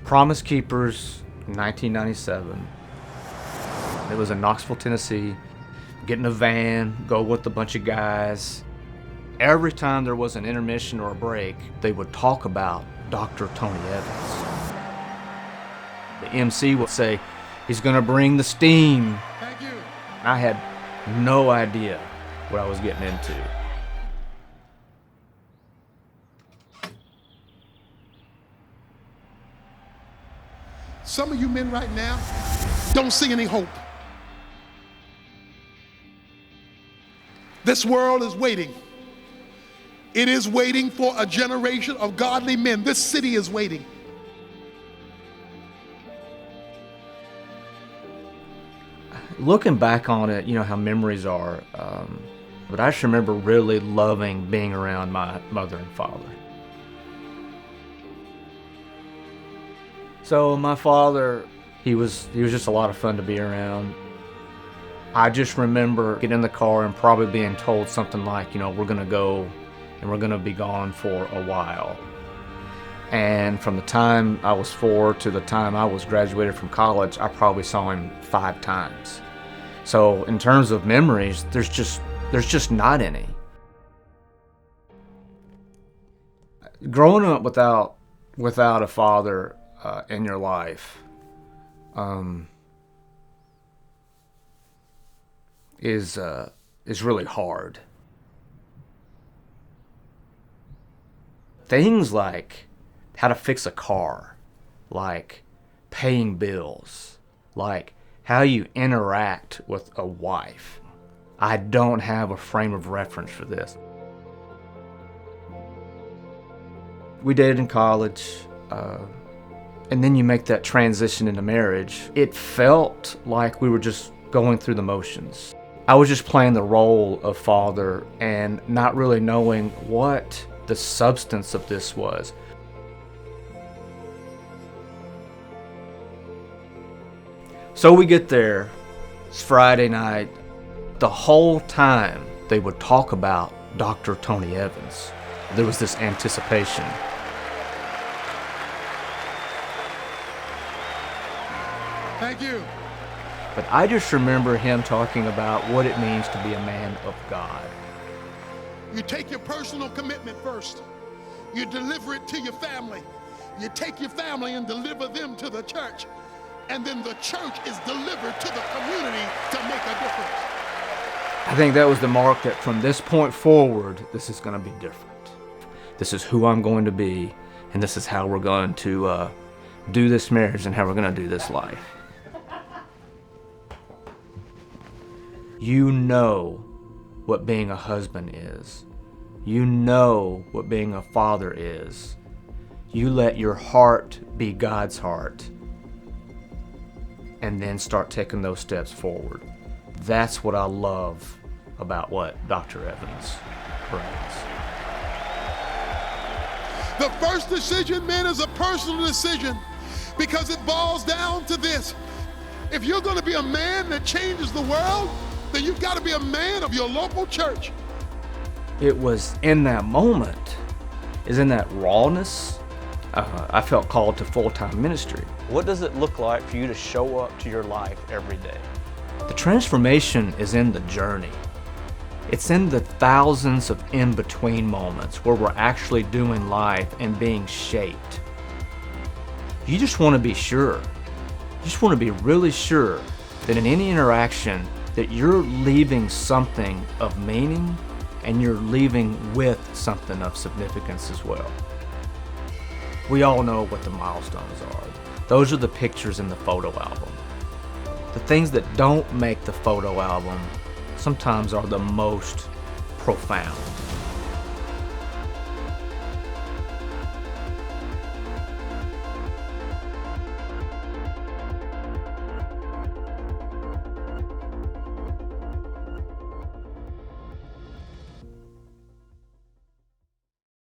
Promise Keepers, 1997. It was in Knoxville, Tennessee. Get in a van, go with a bunch of guys. Every time there was an intermission or a break, they would talk about Dr. Tony Evans. The MC would say, he's gonna bring the steam. Thank you. I had no idea what I was getting into. Some of you men right now don't see any hope. This world is waiting. It is waiting for a generation of godly men. This city is waiting. Looking back on it, you know how memories are, but I just remember really loving being around my mother and father. So my father, he was just a lot of fun to be around. I just remember getting in the car and probably being told something like, you know, we're gonna go and we're gonna be gone for a while. And from the time I was 4 to the time I was graduated from college, I probably saw him 5 times. So in terms of memories, there's just not any. Growing up without a father in your life is really hard. Things like how to fix a car, like paying bills, like how you interact with a wife. I don't have a frame of reference for this. We dated in college, and then you make that transition into marriage. It felt like we were just going through the motions. I was just playing the role of father and not really knowing what the substance of this was. So we get there, it's Friday night. The whole time they would talk about Dr. Tony Evans. There was this anticipation. Thank you. But I just remember him talking about what it means to be a man of God. You take your personal commitment first. You deliver it to your family. You take your family and deliver them to the church. And then the church is delivered to the community to make a difference. I think that was the mark that from this point forward, this is going to be different. This is who I'm going to be, and this is how we're going to do this marriage and how we're going to do this life. You know what being a husband is. You know what being a father is. You let your heart be God's heart and then start taking those steps forward. That's what I love about what Dr. Evans brings. The first decision, men, is a personal decision because it boils down to this. If you're going to be a man that changes the world, then you've got to be a man of your local church. It was in that moment, is in that rawness, I felt called to full-time ministry. What does it look like for you to show up to your life every day? The transformation is in the journey. It's in the thousands of in-between moments where we're actually doing life and being shaped. You just want to be sure. You just want to be really sure that in any interaction that you're leaving something of meaning and you're leaving with something of significance as well. We all know what the milestones are. Those are the pictures in the photo album. The things that don't make the photo album sometimes are the most profound.